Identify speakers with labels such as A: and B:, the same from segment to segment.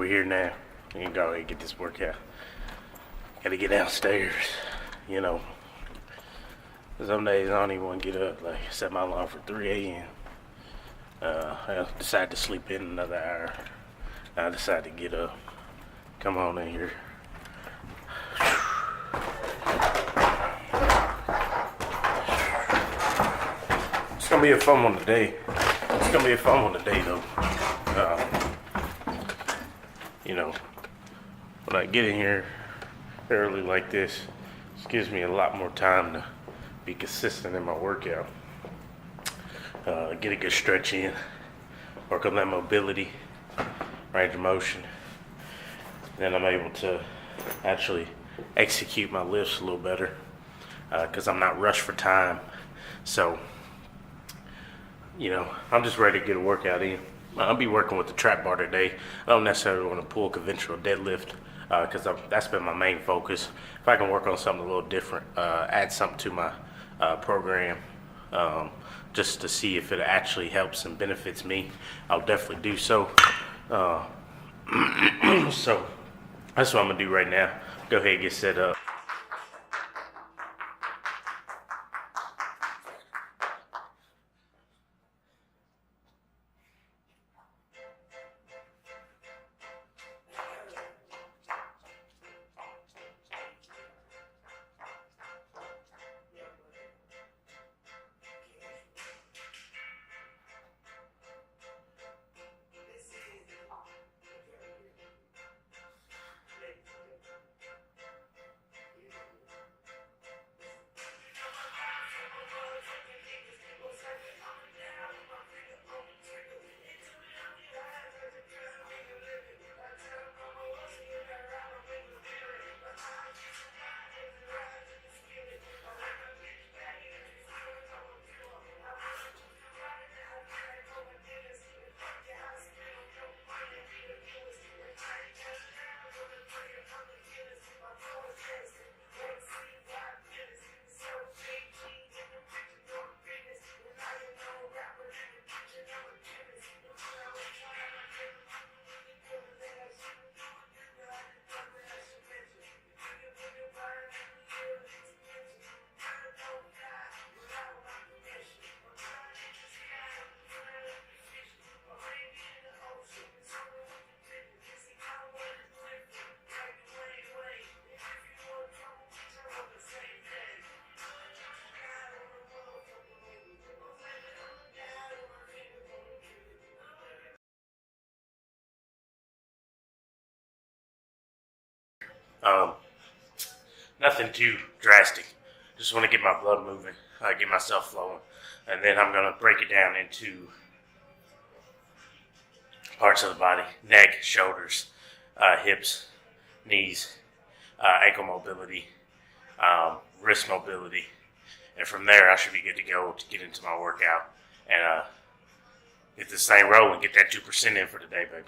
A: we're here now. We can go ahead and get this workout. Gotta get downstairs, you know. Some days I don't even want to get up. Like, set my alarm for 3 a.m. I decide to sleep in another hour. I decide to get up. Come on in here. It's gonna be a fun one today. Though. You know, when I get in here early like this, it gives me a lot more time to be consistent in my workout. Get a good stretch in, work on that mobility, range of motion. Then I'm able to actually execute my lifts a little better because I'm not rushed for time. So, you know, I'm just ready to get a workout in. I'll be working with the trap bar today. I don't necessarily want to pull conventional deadlift because that's been my main focus. If I can work on something a little different, add something to my program just to see if it actually helps and benefits me, I'll definitely do so. So that's what I'm going to do right now. Go ahead and get set up. Um, Nothing too drastic. Just want to get my blood moving, get myself flowing, and then I'm gonna break it down into parts of the body: neck, shoulders, hips, knees, ankle mobility, wrist mobility, and from there I should be good to go to get into my workout and get this thing rolling. Get that 2% in for today, baby.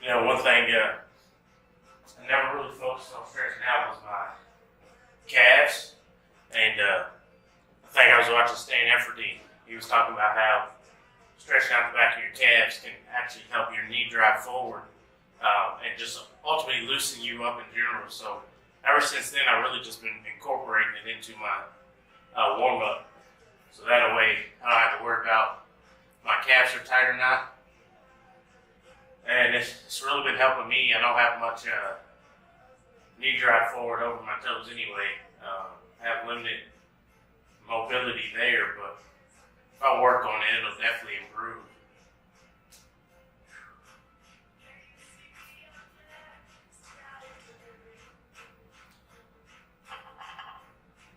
A: One thing I never really focused on stretching out was my calves. And I think I was watching Stan Efferdine. He was talking about how stretching out the back of your calves can actually help your knee drive forward and just ultimately loosen you up in general. So ever since then, I've really just been incorporating it into my warm-up. So that way, I don't have to worry about my calves are tight or not. And it's really been helping me. I don't have much knee drive forward over my toes anyway. I have limited mobility there, but if I work on it, it'll definitely improve.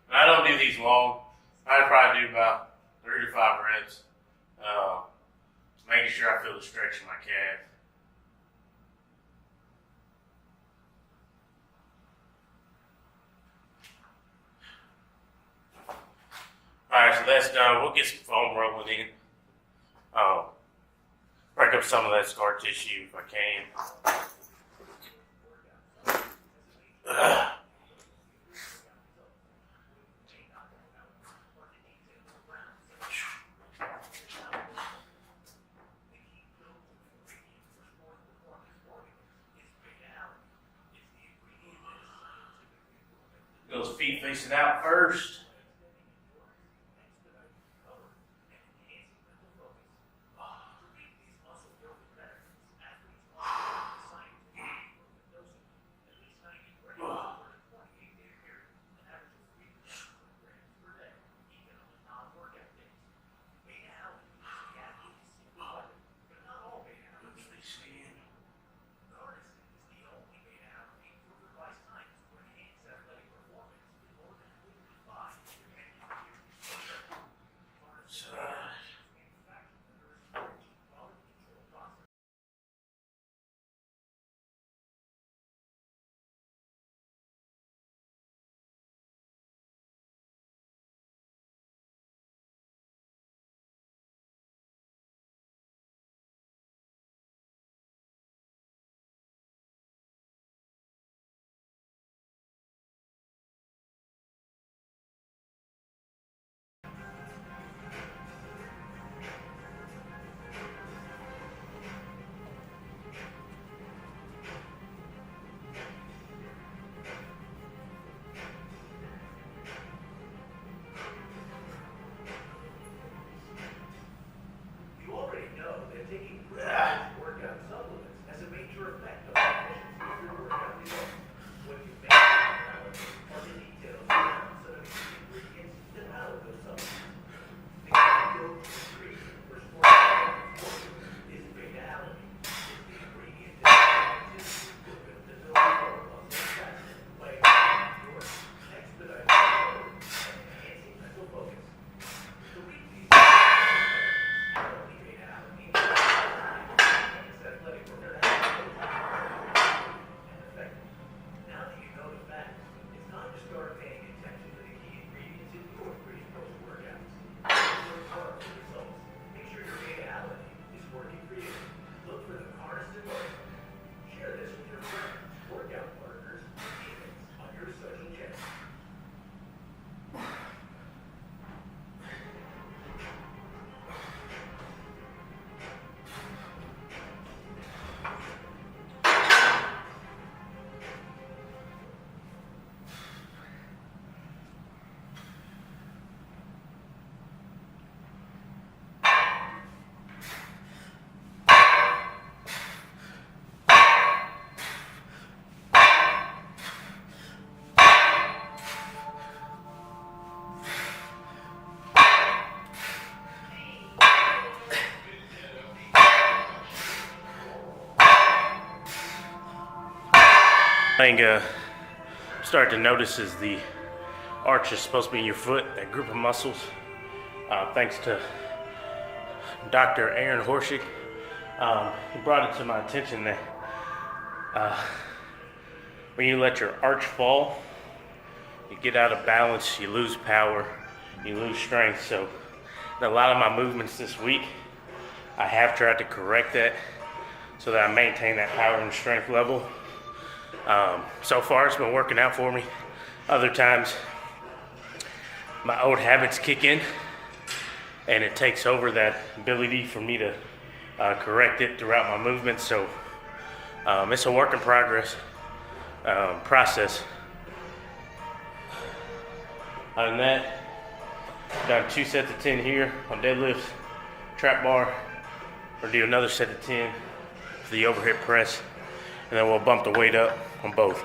A: And I don't do these long. I'd probably do about 3 to 5 reps, making sure I feel the stretch in my calf. Alright, so that's done. We'll get some foam rolling in. Break up some of that scar tissue if I can. Those feet facing out first. thing start to notice is the arch is supposed to be in your foot, that group of muscles. Thanks to Dr. Aaron Horschig, he brought it to my attention that when you let your arch fall, you get out of balance, you lose power, you lose strength. So in a lot of my movements this week, I have tried to correct that so that I maintain that power and strength level. So far it's been working out for me. Other times my old habits kick in and it takes over that ability for me to correct it throughout my movements. So it's a work in progress process. Other than that, done 2 sets of 10 here on deadlifts, trap bar, or do another set of 10 for the overhead press, and then we'll bump the weight up on both.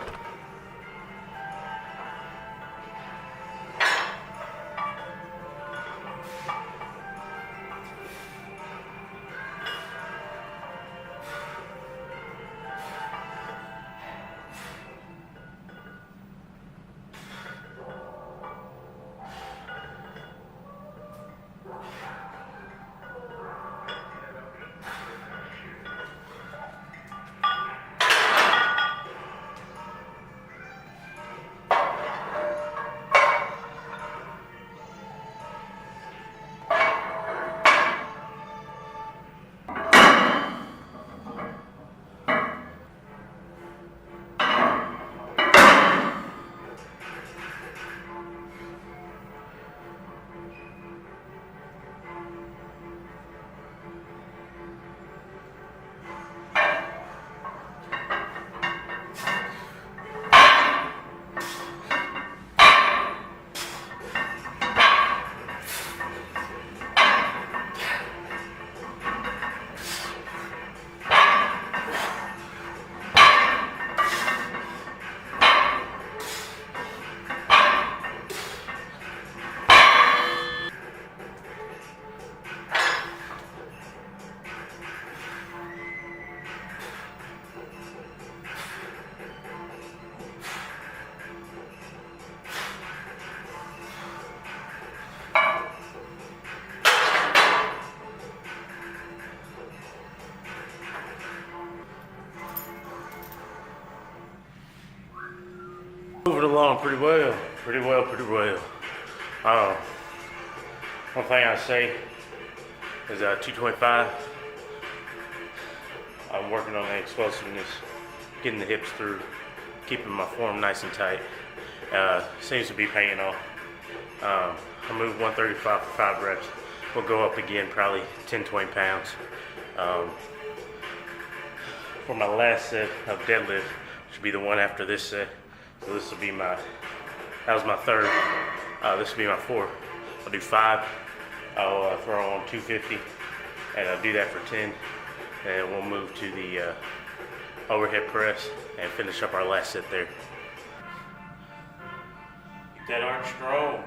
A: Moving along pretty well. One thing I say is 225. I'm working on the explosiveness, getting the hips through, keeping my form nice and tight. Seems to be paying off. I moved 135 for 5 reps. We'll go up again, probably 10, 20 pounds. For my last set of deadlift, which will be the one after this set. So this will be that was my third. This will be my fourth. I'll do 5. I'll throw on 250, and I'll do that for 10. And we'll move to the overhead press and finish up our last set there. Keep that arm strong.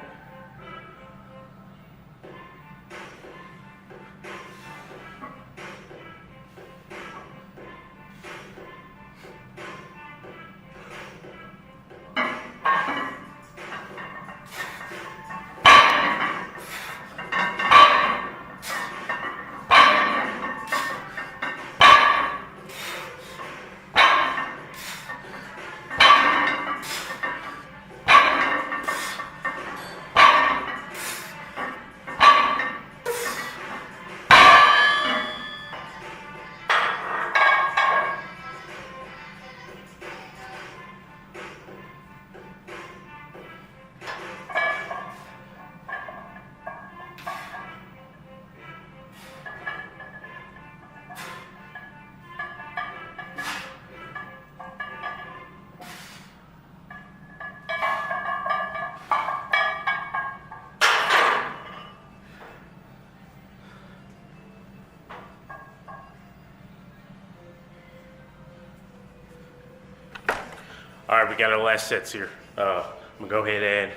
A: All right, we got our last sets here. I'm gonna go ahead and add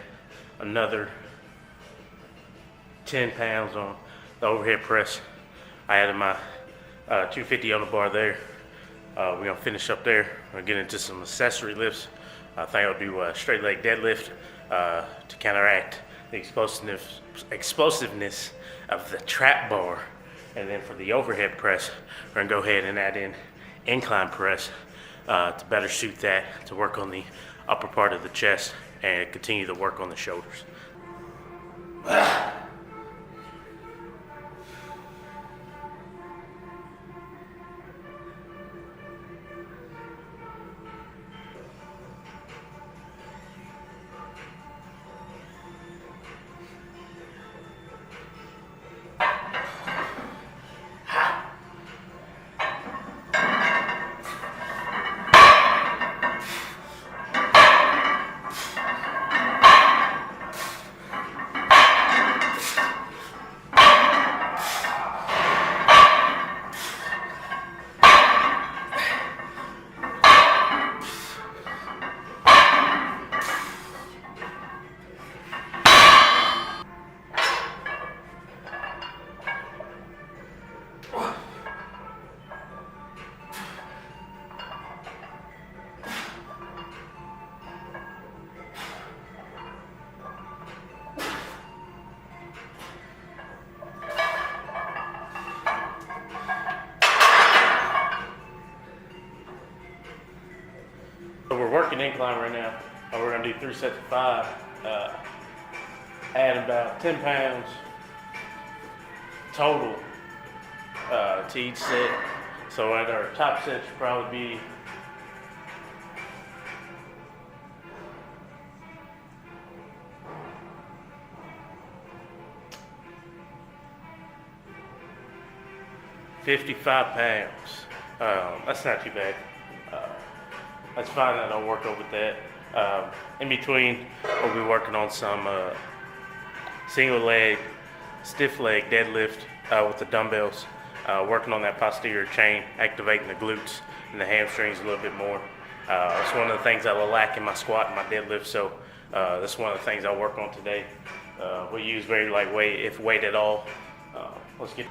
A: another 10 pounds on the overhead press. I added my 250 on the bar there. We're gonna finish up there. We're gonna get into some accessory lifts. I think I'll do a straight leg deadlift to counteract the explosiveness of the trap bar. And then for the overhead press, we're gonna go ahead and add in incline press to better suit that, to work on the upper part of the chest and continue to work on the shoulders. incline right now. We're gonna do 3 sets of 5, add about 10 pounds total to each set. So at our top set should probably be £55. That's not too bad. That's fine. I'll work over that. In between, we'll be working on some single leg, stiff leg deadlift with the dumbbells. Working on that posterior chain, activating the glutes and the hamstrings a little bit more. It's one of the things I lack in my squat and my deadlift, so that's one of the things I'll work on today. We use very lightweight, if weight at all. Let's get.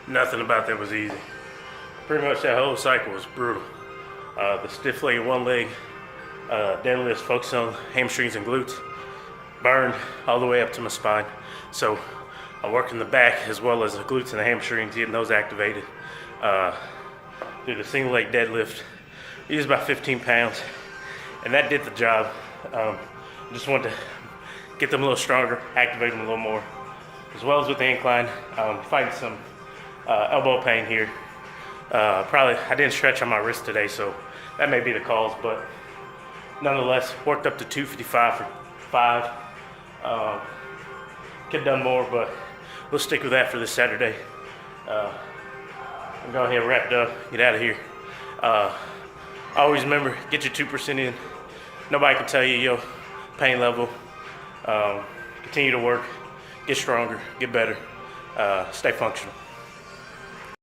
A: Nothing about that was easy. Pretty much that whole cycle was brutal. The stiff leg, one leg, deadlifts focused on hamstrings and glutes, burned all the way up to my spine. So I worked in the back as well as the glutes and the hamstrings, getting those activated. Do the single leg deadlift, used about 15 pounds, and that did the job. Just wanted to get them a little stronger, activate them a little more. As well as with the incline, fighting some elbow pain here. Probably, I didn't stretch on my wrist today, so that may be the cause, but nonetheless, worked up to 255 for 5. Could have done more, but we'll stick with that for this Saturday. I'm going ahead and wrap it up, get out of here. Always remember, get your 2% in. Nobody can tell you your pain level. Continue to work, get stronger, get better, stay functional.